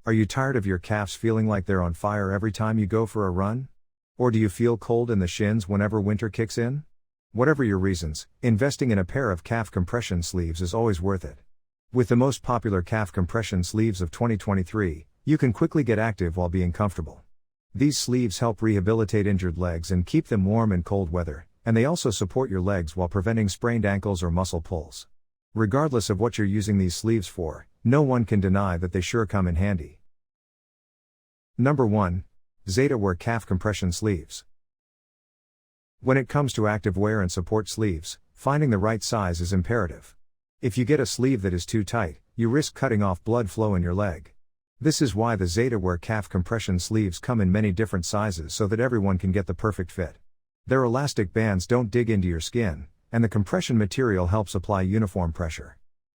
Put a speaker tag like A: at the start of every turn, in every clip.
A: Are you tired of your calves feeling like they're on fire every time you go for a run? Or do you feel cold in the shins whenever winter kicks in? Whatever your reasons, investing in a pair of calf compression sleeves is always worth it. With the most popular calf compression sleeves of 2023, you can quickly get active while being comfortable. These sleeves help rehabilitate injured legs and keep them warm in cold weather, and they also support your legs while preventing sprained ankles or muscle pulls. Regardless of what you're using these sleeves for, no one can deny that they sure come in handy. Number 1. Zeta Wear Calf Compression Sleeves. When it comes to active wear and support sleeves, finding the right size is imperative. If you get a sleeve that is too tight, you risk cutting off blood flow in your leg. This is why the Zeta Wear Calf Compression Sleeves come in many different sizes so that everyone can get the perfect fit. Their elastic bands don't dig into your skin, and the compression material helps apply uniform pressure.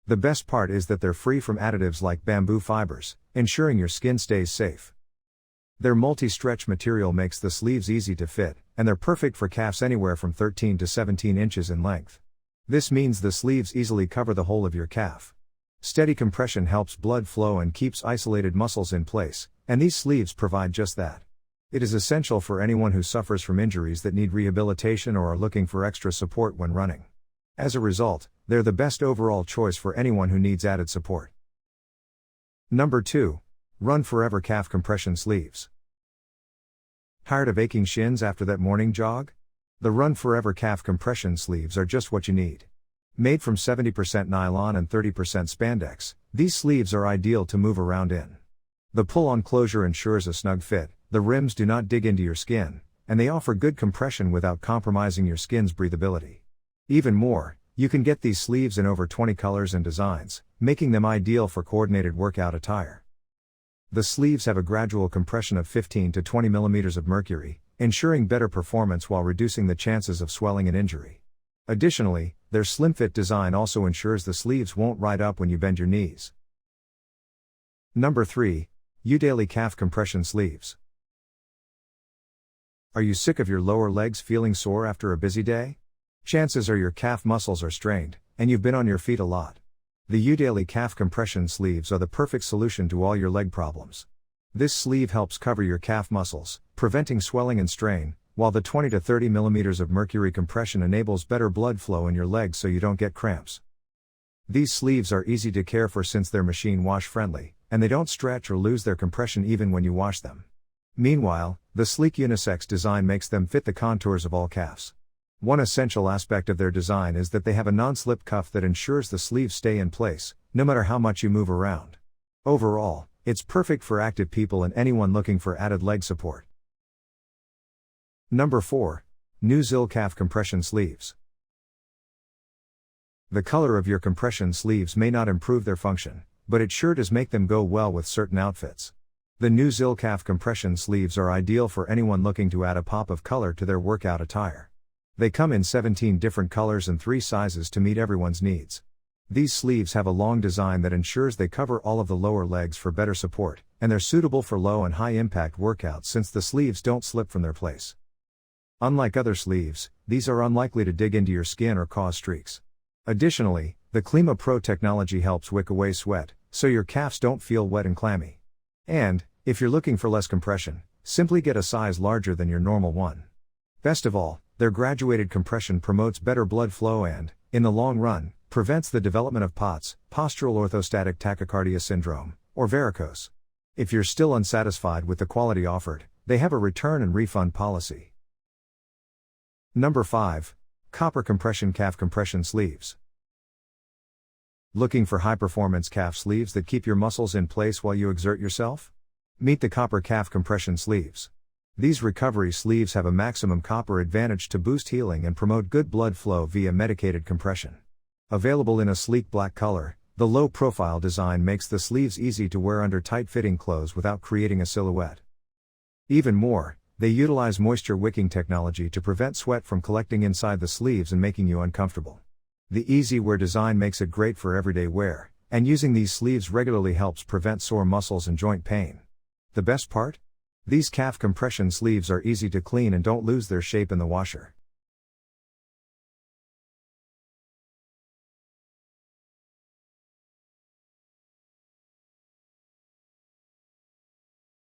A: The best part is that they're free from additives like bamboo fibers, ensuring your skin stays safe. Their multi-stretch material makes the sleeves easy to fit, and they're perfect for calves anywhere from 13 to 17 inches in length. This means the sleeves easily cover the whole of your calf. Steady compression helps blood flow and keeps isolated muscles in place, and these sleeves provide just that. It is essential for anyone who suffers from injuries that need rehabilitation or are looking for extra support when running. As a result, they're the best overall choice for anyone who needs added support. Number 2. Run Forever Calf Compression Sleeves. Tired of aching shins after that morning jog? The Run Forever Calf Compression Sleeves are just what you need. Made from 70% nylon and 30% spandex, these sleeves are ideal to move around in. The pull-on closure ensures a snug fit, the rims do not dig into your skin, and they offer good compression without compromising your skin's breathability. Even more, you can get these sleeves in over 20 colors and designs, making them ideal for coordinated workout attire. The sleeves have a gradual compression of 15 to 20 millimeters of mercury, ensuring better performance while reducing the chances of swelling and injury. Additionally, their slim-fit design also ensures the sleeves won't ride up when you bend your knees. Number 3. U-Daily Calf Compression Sleeves. Are you sick of your lower legs feeling sore after a busy day? Chances are your calf muscles are strained, and you've been on your feet a lot. The U-Daily Calf Compression Sleeves are the perfect solution to all your leg problems. This sleeve helps cover your calf muscles, preventing swelling and strain, while the 20 to 30 millimeters of mercury compression enables better blood flow in your legs so you don't get cramps. These sleeves are easy to care for since they're machine wash friendly, and they don't stretch or lose their compression even when you wash them. Meanwhile, the sleek unisex design makes them fit the contours of all calves. One essential aspect of their design is that they have a non-slip cuff that ensures the sleeves stay in place, no matter how much you move around. Overall, it's perfect for active people and anyone looking for added leg support. Number 4. New Zilcaf Compression Sleeves. The color of your compression sleeves may not improve their function, but it sure does make them go well with certain outfits. The new Zilcaf compression sleeves are ideal for anyone looking to add a pop of color to their workout attire. They come in 17 different colors and 3 sizes to meet everyone's needs. These sleeves have a long design that ensures they cover all of the lower legs for better support, and they're suitable for low and high impact workouts since the sleeves don't slip from their place. Unlike other sleeves, these are unlikely to dig into your skin or cause streaks. Additionally, the Klima Pro technology helps wick away sweat, so your calves don't feel wet and clammy. And, if you're looking for less compression, simply get a size larger than your normal one. Best of all, their graduated compression promotes better blood flow and, in the long run, prevents the development of POTS, postural orthostatic tachycardia syndrome, or varicose. If you're still unsatisfied with the quality offered, they have a return and refund policy. Number 5. Copper Compression Calf Compression Sleeves. Looking for high-performance calf sleeves that keep your muscles in place while you exert yourself? Meet the Copper Calf Compression Sleeves. These recovery sleeves have a maximum copper advantage to boost healing and promote good blood flow via medicated compression. Available in a sleek black color, the low-profile design makes the sleeves easy to wear under tight-fitting clothes without creating a silhouette. Even more, they utilize moisture-wicking technology to prevent sweat from collecting inside the sleeves and making you uncomfortable. The easy-wear design makes it great for everyday wear, and using these sleeves regularly helps prevent sore muscles and joint pain. The best part? These calf compression sleeves are easy to clean and don't lose their shape in the washer.